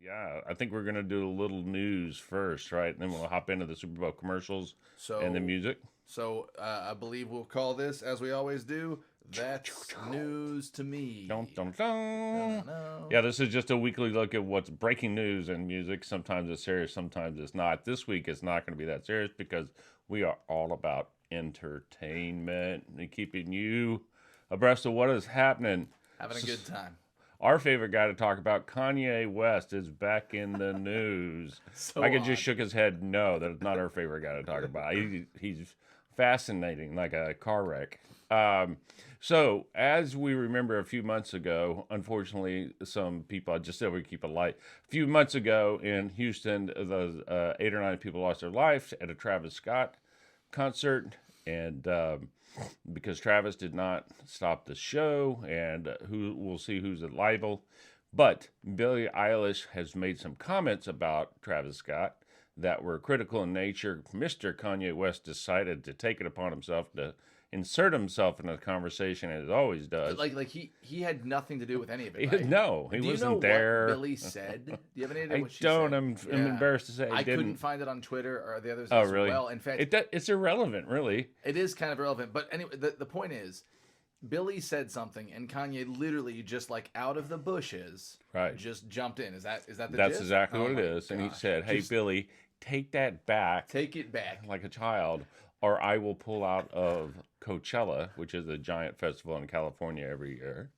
Yeah, I think we're gonna do a little news first, right? And then we'll hop into the Super Bowl commercials and the So, music. I believe we'll call this, as we always do, That's News to Dun, Me. dun, No, no, dun. no. Yeah, this is just a weekly look at what's breaking news in music. Sometimes it's serious, sometimes it's not. This week it's not going to be that serious because we are all about entertainment and keeping you abreast of what is happening. Having a good time. Our favorite guy to talk about, Kanye West, is back in the news. So Micah just odd. shook his head. No, that's not our favorite guy to talk about. He's fascinating, like a car wreck. So, as we remember a few months ago, unfortunately, some people, I just said we keep it light. A few months ago in Houston, the 8 or 9 people lost their lives at a Travis Scott concert. And because Travis did not stop the show, and who we'll see who's liable. But Billie Eilish has made some comments about Travis Scott that were critical in nature. Mr. Kanye West decided to take it upon himself to insert himself in the conversation, as he always does. He had nothing to do with any of it, right? No, he Do you know wasn't what there. Billy said? Do you have any idea I what she don't. said? I'm embarrassed to say I couldn't didn't. find it on Twitter or the others Oh, as really? well. In fact, It's irrelevant, really. it is kind of irrelevant. But anyway, the point is, Billy said something, and Kanye literally just like out of the bushes, Right. just jumped in. Is that the That's gist? exactly Oh what it my is. And he gosh. said, "Hey, Just Billy, take that back take it back. like a child, or I will pull out of Coachella, which is a giant festival in California every year."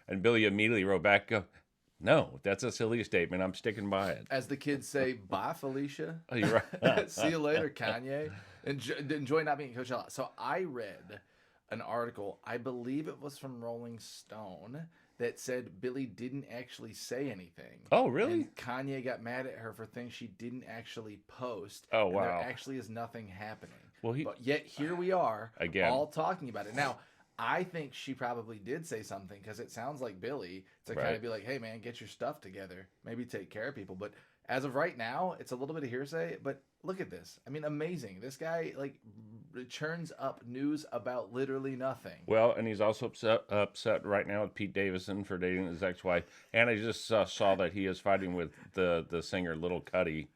And Billy immediately wrote back, go, "No, that's a silly statement. I'm sticking by it." As the kids say, bye, Felicia. Oh, you're right. See you later, Kanye. Enjoy not being at Coachella. So I read an article, I believe it was from Rolling Stone, that said Billie didn't actually say anything. Oh, really? And Kanye got mad at her for things she didn't actually post. Oh, and there wow. actually is nothing happening. Well, But yet here we are, Again. all talking about it. Now, I think she probably did say something because it sounds like Billy to kind Right. of be like, hey, man, get your stuff together. Maybe take care of people. But as of right now, it's a little bit of hearsay. But look at this. I mean, amazing. This guy, like, churns up news about literally nothing. Well, and he's also upset right now with Pete Davidson for dating his ex-wife. And I just saw that he is fighting with the singer Little Cuddy,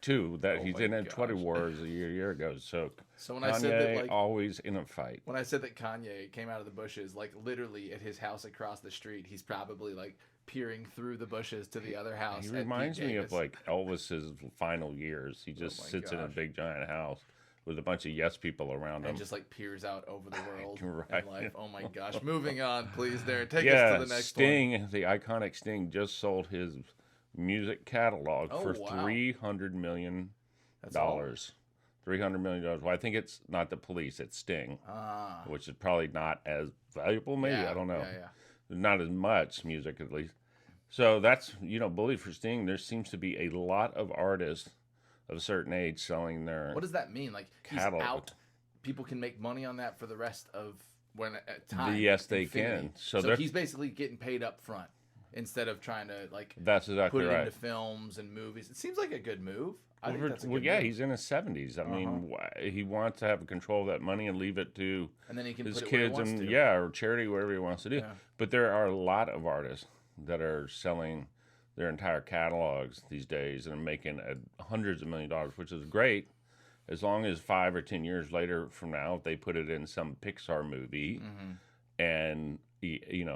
too. That Oh he's my in a Twitter gosh. wars a year ago. So So when Kanye I said that, like, always in a fight. when I said that Kanye came out of the bushes, like, literally at his house across the street, he's probably, like, peering through the bushes to the other house. He at Pete reminds me of Davis. like Elvis's final years. He just my sits in a gosh. big giant house with a bunch of yes people around him. And just like peers out over the world Right. and life. Oh my gosh! Moving on, please. Darren, take Yeah, us to the next Sting, the iconic Sting, just sold his music catalog Oh, for wow. $300 million. That's all? $300 million. Well, I think it's not the Police, it's Sting, Ah, which is probably not as valuable. Maybe yeah, I don't know. Yeah. Not as much music, at least. So that's bully for Sting. There seems to be a lot of artists of a certain age selling their What does that mean? Like he's catalog. out. People can make money on that for the rest of time. Yes, they infinity. can. So So they're he's basically getting paid up front instead of trying to like That's exactly put it right. into films and movies. It seems like a good move. I think Well, that's a well, good yeah, move. he's in his 70s. I mean, he wants to have control of that money and leave it to And then he can his put it where he kids wants and to. yeah, or charity, whatever he wants to do. Yeah. But there are a lot of artists that are selling their entire catalogs these days and are making hundreds of $1,000,000, which is great. As long as 5 or 10 years later from now, if they put it in some Pixar movie and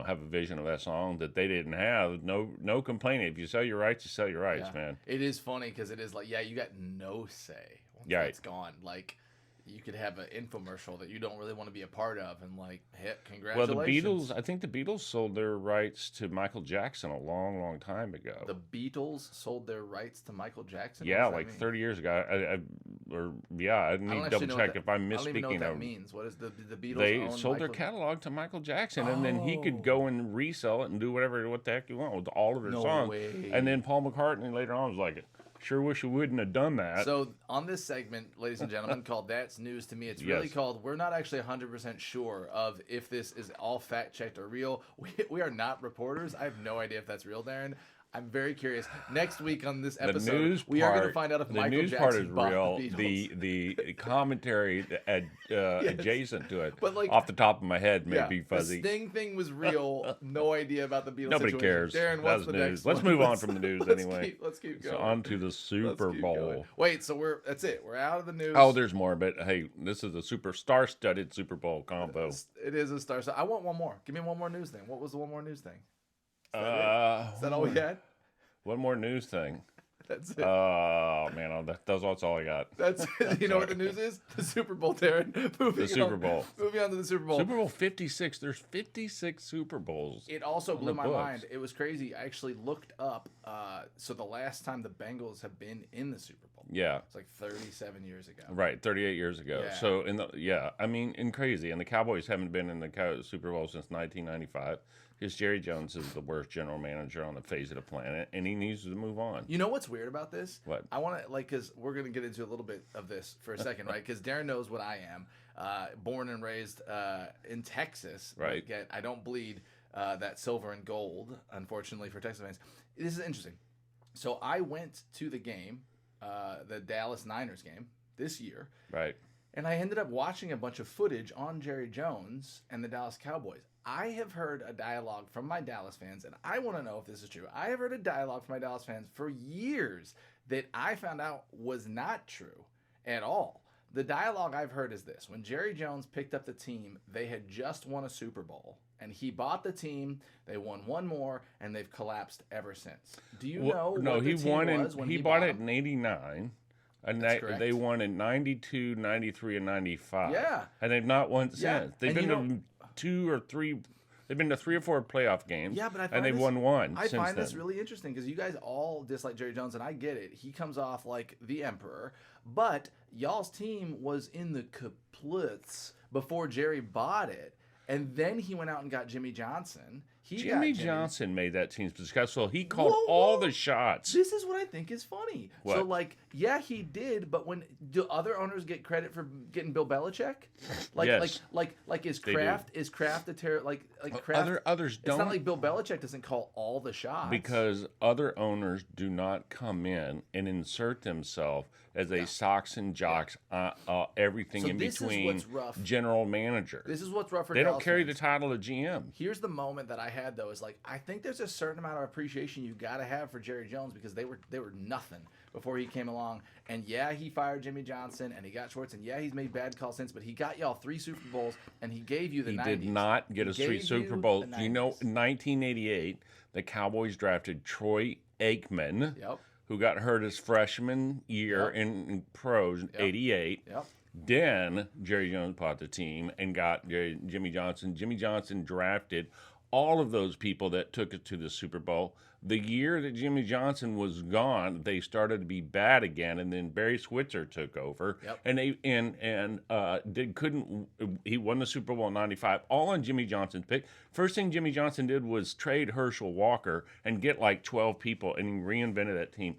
have a vision of that song that they didn't have, no complaining. If you sell your rights, you sell your rights, Yeah. man. It is funny because it is like, yeah, you got no say once Yeah. that's gone. Like, you could have an infomercial that you don't really want to be a part of, and like, hit Well, congratulations. I think the Beatles sold their rights to Michael Jackson a long, long time ago. The Beatles sold their rights to Michael Jackson. Yeah, What does that like mean? 30 years ago. I need I to don't double actually know check what if I'm I don't even know what misspeaking. that means. What is the Beatles? They own sold their Michael- catalog to Michael Jackson, and then he could Oh. go and resell it and do what the heck you want with all of their No songs. way. And then Paul McCartney later on was like, "Sure wish you wouldn't have done that." So on this segment, ladies and gentlemen, called That's News to Me, it's really Yes. called We're Not Actually 100% Sure of if this is all fact checked or real. We are not reporters. I have no idea if that's real, Darren. I'm very curious. Next week on this The episode, news we are going to part, find out if the Michael news part Jackson is bought real. the Beatles. The commentary adjacent to it, But, like, off the top of my head, may be the fuzzy. Sting thing was real. No idea about the Beatles. Nobody situation. cares. Darren, what's That's the news. next Let's one? move on from the news anyway. Let's keep So going. on to the Super Let's keep Bowl. going. Wait, so that's it. We're out of the news. Oh, there's more, but hey, this is a star-studded Super Bowl combo. It is a star. So I want one more. Give me one more news thing. What was the one more news thing? Is that all we had? One more news thing. That's it. Oh man, that's all I got. That's it. You know what the news is? The Super Bowl, Darren. The Super Bowl. Moving on to the Super Bowl. Super Bowl 56. There's 56 Super Bowls. It also blew the my books. mind. It was crazy. I actually looked up. So the last time the Bengals have been in the Super Bowl, Yeah. it's like 37 years ago. Right, 38 years ago. Yeah. So and crazy. And the Cowboys haven't been in the Super Bowl since 1995 because Jerry Jones is the worst general manager on the face of the planet, and he needs to move on. You know what's weird about this? What? I want to because we're gonna get into a little bit of this for a second, right? Because Darren knows what I am. Born and raised in Texas. Right. Yet I don't bleed that silver and gold, unfortunately for Texas fans. This is interesting. So I went to the game, the Dallas Niners game this year. Right. And I ended up watching a bunch of footage on Jerry Jones and the Dallas Cowboys. I have heard a dialogue from my Dallas fans, and I want to know if this is true. I have heard a dialogue from my Dallas fans for years that I found out was not true at all. The dialogue I've heard is this. When Jerry Jones picked up the team, they had just won a Super Bowl. And he bought the team, they won one more, and they've collapsed ever since. Do you know what the team was when he bought it them? in 89. And That's correct. they won in 92, 93, and 95. Yeah. And they've not won since. Yeah. They've And been to they've been to 3 or 4 playoff games. Yeah, but and they've won one I since find then. this really interesting because you guys all dislike Jerry Jones, and I get it. He comes off like the emperor, but y'all's team was in the kaplitz before Jerry bought it, and then he went out and got Jimmy Johnson. Jimmy Johnson made that team successful. He called Whoa, all whoa. the shots. This is what I think is funny. What? So, like, yeah, he did, but do other owners get credit for getting Bill Belichick? Like, Yes. like is They do. Kraft a terror? Like Kraft? Others It's don't, not like Bill Belichick doesn't call all the shots because other owners do not come in and insert themselves as a socks and jocks, everything So in this is between what's rough. general manager. This is what's rough for They don't Dallas carry fans. the title of GM. Here's the moment that I had though is like I think there's a certain amount of appreciation you got to have for Jerry Jones because they were nothing before he came along, and yeah, he fired Jimmy Johnson and he got Schwartz, and yeah, he's made bad calls since, but he got y'all 3 Super Bowls and he gave you the He 90s. did not get us 3 gave Super you Bowls. the You know, 90s. in 1988, the Cowboys drafted Troy Aikman, Yep. who got hurt his freshman year Yep. in pros, 88. Yep. Then Jerry Jones bought the team and got Jimmy Johnson. Jimmy Johnson drafted all of those people that took it to the Super Bowl. The year that Jimmy Johnson was gone, they started to be bad again, and then Barry Switzer took over, Yep. and he won the Super Bowl in '95, all on Jimmy Johnson's pick. First thing Jimmy Johnson did was trade Herschel Walker and get like 12 people, and he reinvented that team.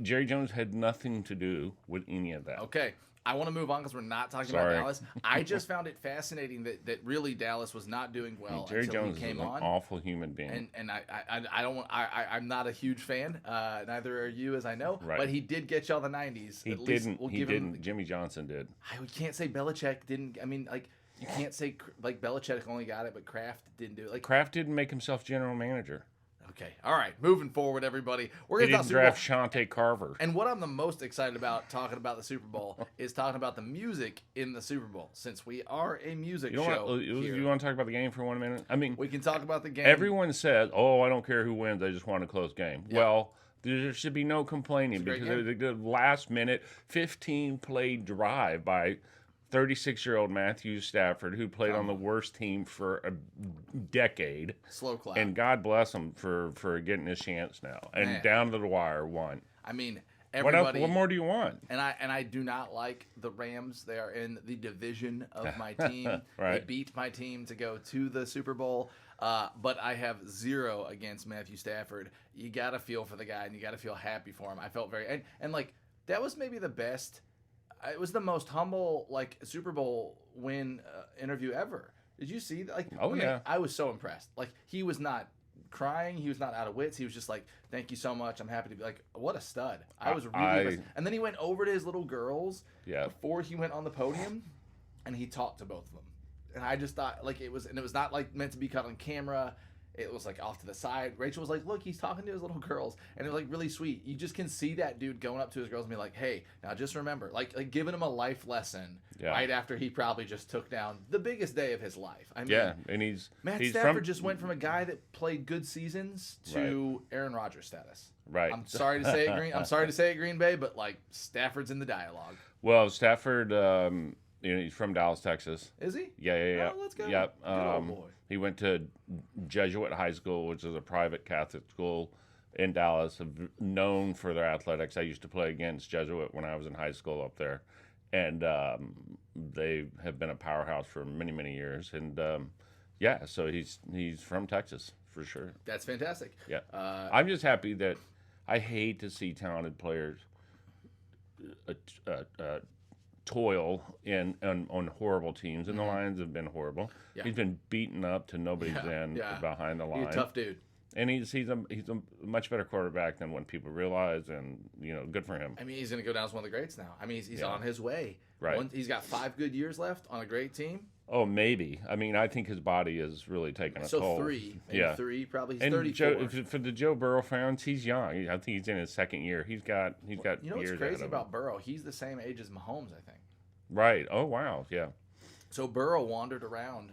Jerry Jones had nothing to do with any of that. Okay. I want to move on because we're not talking Sorry. about Dallas. I just found it fascinating that really Dallas was not doing well Jerry until Jones he came is an on. awful human being. And I don't want I'm not a huge fan. Neither are you, as I know. Right. But he did get y'all the 90s. He At least didn't. we'll He give didn't. him. Jimmy Johnson did. We can't say Belichick didn't. I mean, like you can't say like Belichick only got it, but Kraft didn't do it. Like Kraft didn't make himself general manager. okay, all right, moving forward, everybody. We're He gonna talk didn't Super Bowl. draft Shante Carver. And what I'm the most excited about talking about the Super Bowl is talking about the music in the Super Bowl, since we are a music You show. want, you here. want to talk about the game for 1 minute? I mean, We can talk about the game. everyone says, "Oh, I don't care who wins. I just want a close game." Yeah. Well, there should be no complaining great because game. the last minute 15 play drive by 36-year-old Matthew Stafford, who played on the worst team for a decade, Slow clap. and God bless him for getting his chance now, and Man. down to the wire won. I mean, What else? everybody. What more do you want? And I do not like the Rams. They are in the division of my team. Right. They beat my team to go to the Super Bowl. But I have 0 against Matthew Stafford. You got to feel for the guy, and you got to feel happy for him. I felt very and like that was maybe the best. It was the most humble like Super Bowl win interview ever. Did you see that? Like, Oh, yeah. I was so impressed. Like he was not crying. He was not out of wits. He was just like, "Thank you so much. I'm happy to be like, what a stud." I was really impressed. And then he went over to his little girls before he went on the podium, and he talked to both of them. And I just thought like it was not like meant to be caught on camera. It was like off to the side. Rachel was like, "Look, he's talking to his little girls," and it was like really sweet. You just can see that dude going up to his girls and be like, "Hey, now just remember," like giving him a life lesson right after he probably just took down the biggest day of his life. I mean, and Matt Stafford just went from a guy that played good seasons to Aaron Rodgers status. Right. I'm sorry to say it, Green Bay, but like Stafford's in the dialogue. Well, Stafford, he's from Dallas, Texas. Is he? Yeah. Oh, let's go. Yep. Good old boy. He went to Jesuit High School, which is a private Catholic school in Dallas, known for their athletics. I used to play against Jesuit when I was in high school up there, and they have been a powerhouse for many, many years. And so he's from Texas for sure. That's fantastic. Yeah, I'm just happy that I hate to see talented players toil on horrible teams, and the Lions have been horrible. Yeah. He's been beaten up to nobody's end behind the line. He's a tough dude, and he's a much better quarterback than what people realize, and good for him. I mean, he's going to go down as one of the greats now. I mean, he's on his way. Right. He's got 5 good years left on a great team. Oh, maybe. I mean, I think his body is really taking a toll. So 3, maybe 3, probably. He's 34. For the Joe Burrow fans, he's young. I think he's in his second year. He's got You know years what's crazy about him. Burrow? He's the same age as Mahomes, I think. Right. Oh, wow. Yeah. So Burrow wandered around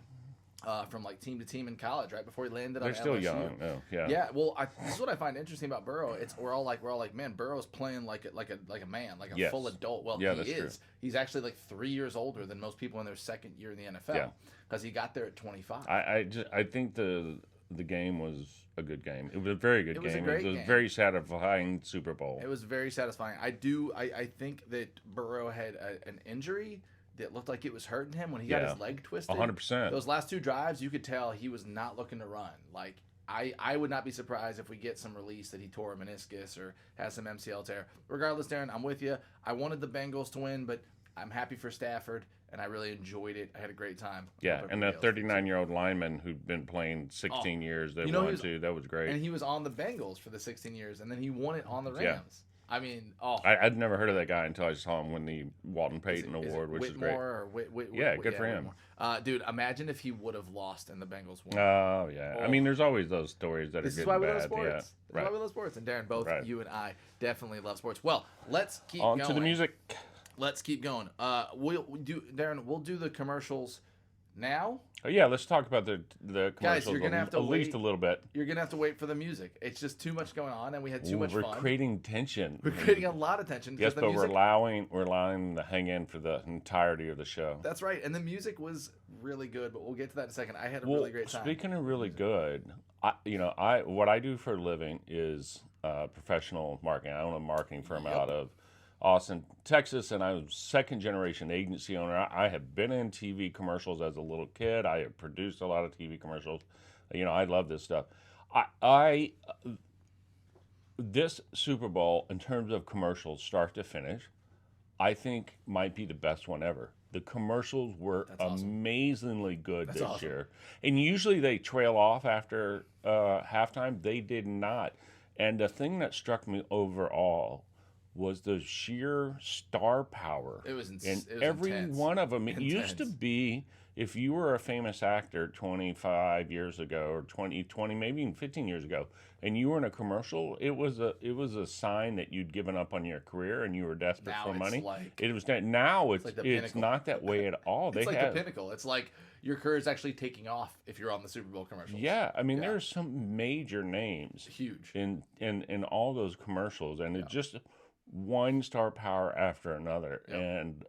from like team to team in college, right before he landed on LSU. They're still young. Oh, yeah. Yeah. Well, this is what I find interesting about Burrow. We're all like, man, Burrow's playing like a man, like a full adult. Well, he is. True. He's actually like 3 years older than most people in their second year in the NFL because he got there at 25. I think the game was a good game. It was a very good game. It was a very satisfying Super Bowl. It was very satisfying. I think that Burrow had an injury that looked like it was hurting him when he got his leg twisted. 100%. Those last 2 drives, you could tell he was not looking to run. Like, I would not be surprised if we get some release that he tore a meniscus or has some MCL tear. Regardless, Darren, I'm with you. I wanted the Bengals to win, but I'm happy for Stafford, and I really enjoyed it. I had a great time. Yeah, and that 39-year-old lineman who'd been playing 16 years, that won too. That was great. And he was on the Bengals for the 16 years, and then he won it on the Rams. Yeah. I mean, I'd never heard of that guy until I saw him win the Walton Payton Award, which is great. Good for him. Dude, imagine if he would have lost and the Bengals won. Oh, yeah. I mean, there's always those stories that are good and bad. This is why we love sports. This is why we love sports. And Darren, both you and I definitely love sports. Well, let's keep going. On to the music. Let's keep going. We'll do the commercials now. Oh, yeah, let's talk about the commercials. Guys, you're gonna have to wait, at least a little bit. You're gonna have to wait for the music. It's just too much going on, and we had too much fun. We're creating tension. We're creating a lot of tension. Yes, but we're allowing them to hang in for the entirety of the show. That's right, and the music was really good. But we'll get to that in a second. I had a really great time. Speaking of really good, what I do for a living is professional marketing. I own a marketing firm out of Austin, Texas, and I'm a second-generation agency owner. I have been in TV commercials as a little kid. I have produced a lot of TV commercials. I love this stuff. This Super Bowl, in terms of commercials, start to finish, I think might be the best one ever. The commercials were amazingly good this year. And usually they trail off after halftime. They did not. And the thing that struck me overall was the sheer star power. It was every intense. One of them. It used to be, if you were a famous actor 25 years ago or 20, maybe even 15 years ago, and you were in a commercial, it was a sign that you'd given up on your career and you were desperate for money. Now it's not that way at all. It's the pinnacle. It's like your career is actually taking off if you're on the Super Bowl commercials. Yeah, I mean there are some major names, huge in all those commercials, and it's just one star power after another, and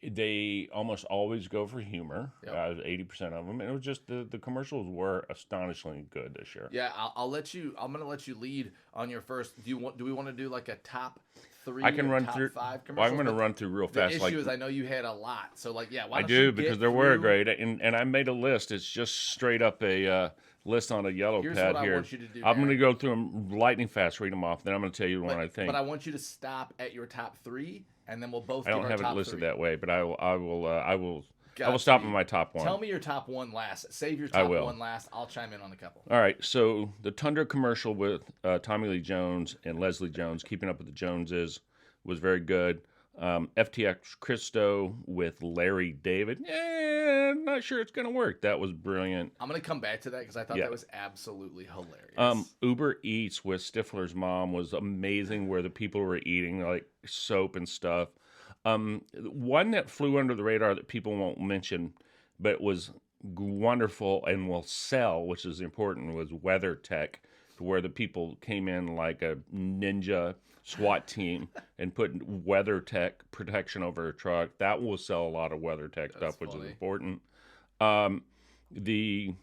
they almost always go for humor. 80% of them, and it was just the commercials were astonishingly good this year. Yeah, I'm gonna let you lead on your first. Do we want to do like a top 3? I can run top through 5 commercials. Well, I'm going to run through real fast. The issue is I know you had a lot, so why I don't do you because get there were through... great, and I made a list. It's just straight up a list on a yellow Here's pad what here. I want you to do, I'm going to go through them lightning fast, read them off, then I'm going to tell you what I think. But I want you to stop at your top 3, and then we'll both. I don't have it listed that way, but I will. I will stop at my top one. Tell me your top one last. Save your I top will. one last. I'll chime in on a couple. All right, so the Tundra commercial with Tommy Lee Jones and Leslie Jones, Keeping Up with the Joneses, was very good. FTX Christo with Larry David, not sure it's going to work. That was brilliant. I'm going to come back to that because I thought that was absolutely hilarious. Uber Eats with Stifler's mom was amazing, where the people were eating like soap and stuff. One that flew under the radar that people won't mention, but was wonderful and will sell, which is important, was Weather Tech, where the people came in like a ninja SWAT team and put Weather Tech protection over a truck. That will sell a lot of Weather Tech stuff, which is important. The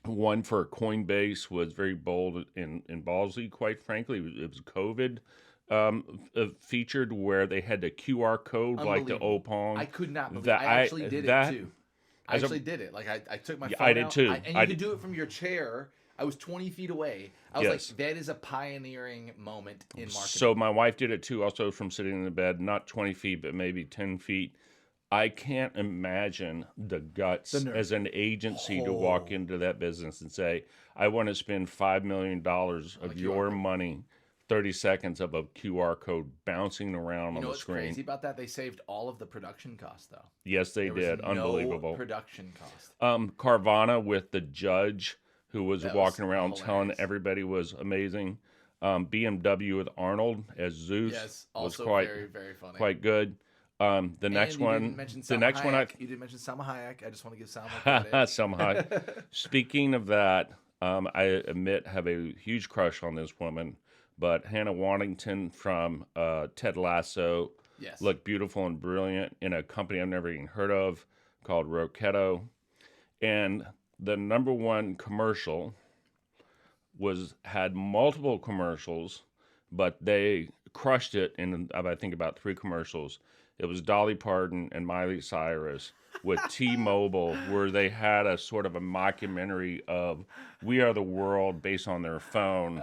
one for Coinbase was very bold and ballsy, quite frankly. It was COVID featured, where they had the QR code like the Opong. I could not believe I actually did it too. I actually did it. Like I took my phone I did out, too. and you could do it from your chair. I was 20 feet away. I was like, that is a pioneering moment in marketing. So my wife did it too, also from sitting in the bed, not 20 feet, but maybe 10 feet. I can't imagine the guts as an agency to walk into that business and say, I want to spend $5 million of your money, 30 seconds of a QR code bouncing around on the screen. What's crazy about that? They saved all of the production costs, though. Yes, they did. Unbelievable. No production cost. Carvana with the judge who was walking around telling everybody was amazing. BMW with Arnold as Zeus was quite very, very funny. Quite good. The next one, you didn't mention Salma Hayek. I just want to give Salma credit. Salma Hayek. Speaking of that, I admit have a huge crush on this woman, but Hannah Waddington from Ted Lasso looked beautiful and brilliant in a company I've never even heard of called Roketo. And the number one commercial had multiple commercials, but they crushed it in, I think, about 3 commercials. It was Dolly Parton and Miley Cyrus with T-Mobile, where they had a sort of a mockumentary of We Are the World based on their phone.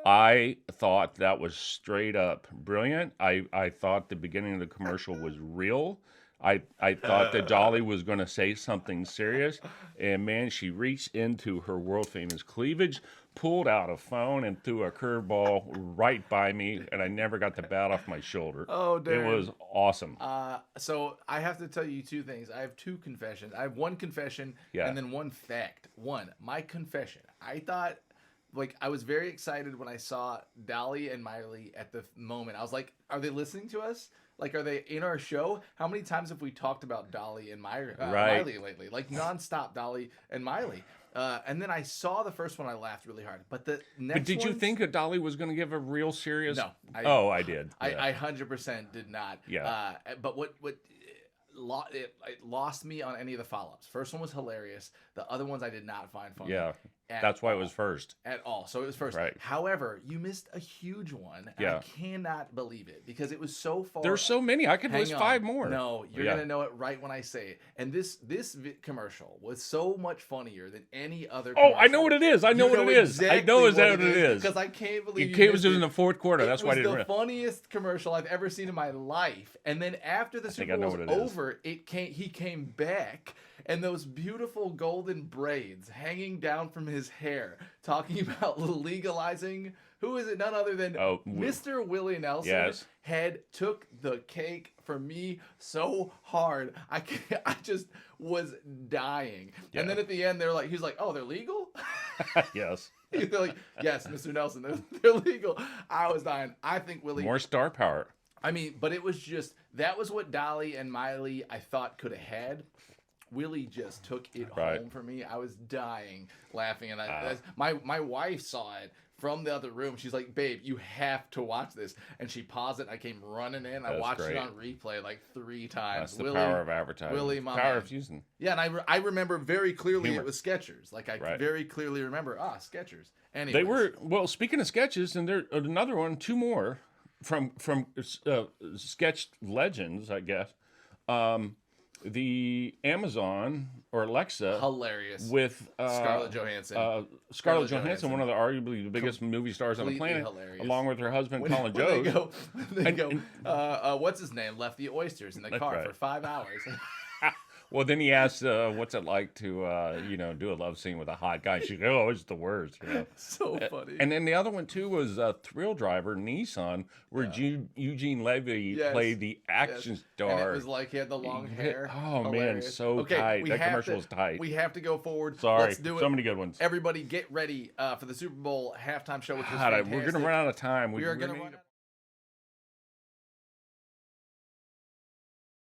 I thought that was straight up brilliant. I thought the beginning of the commercial was real. I thought that Dolly was going to say something serious, and man, she reached into her world famous cleavage, pulled out a phone, and threw a curveball right by me, and I never got the bat off my shoulder. Oh, damn. It was awesome. So I have to tell you 2 things. I have 2 confessions. I have one confession and then one fact. One, my confession. I thought, like, I was very excited when I saw Dolly and Miley at the moment. I was like, are they listening to us? Like, are they in our show? How many times have we talked about Dolly and Miley lately? Like, nonstop Dolly and Miley. And then I saw the first one. I laughed really hard. But the next But did you think that Dolly was going to give a real serious? No. I did. Yeah. I 100% did not. Yeah. But what it lost me on any of the follow-ups. First one was hilarious. The other ones I did not find funny. Yeah. That's why it was first. At all. So it was first. Right. However, you missed a huge one. And I cannot believe it because it was so far. There's so many. I could list 5 more. No, you're going to know it right when I say it. And this commercial was so much funnier than any other commercial. Oh, I know what it is. I know what it is. Exactly I know what it is. Because I can't believe it was in the 4th quarter. That's why I didn't It was the funniest commercial I've ever seen in my life. And then after the Super Bowl was over, he came back. And those beautiful golden braids hanging down from his hair, talking about legalizing. Who is it? None other than Mr. Willie Nelson. Took the cake for me so hard. I just was dying. Yeah. And then at the end, he's like, oh, they're legal? Yes. They're like, yes, Mr. Nelson, they're legal. I was dying. I think Willie. More star power. I mean, but it was just, that was what Dolly and Miley, I thought, could have had. Willie just took it home for me. I was dying laughing, and my wife saw it from the other room. She's like, "Babe, you have to watch this." And she paused it. And I came running in. I watched it on replay like 3 times. That's the power of advertising. Willie, my power man. of fusing. Yeah, and I remember very clearly it was Skechers. Like I very clearly remember Skechers. Anyways. They were speaking of sketches, and there's another one, 2 more from sketch legends, I guess. The Amazon or Alexa, hilarious with Scarlett Johansson. Scarlett Johansson, one of the arguably the biggest movie stars on the planet, hilarious. Along with her husband Colin Jost. They go, what's his name? Left the oysters in the car for 5 hours. Well, then he asked, "What's it like to, do a love scene with a hot guy?" She's like, "Oh, it's the worst." So funny. And then the other one too was Thrill Driver, Nissan, where Eugene Levy Yes. played the action And star. it was like he had the long hair. Oh man, Hilarious. so Okay, tight. we That have commercial was tight. We have to go forward. Sorry, Let's do it. so many good ones. Everybody, get ready for the Super Bowl halftime show, which was God, fantastic. we're gonna run out of time. We are going to need run.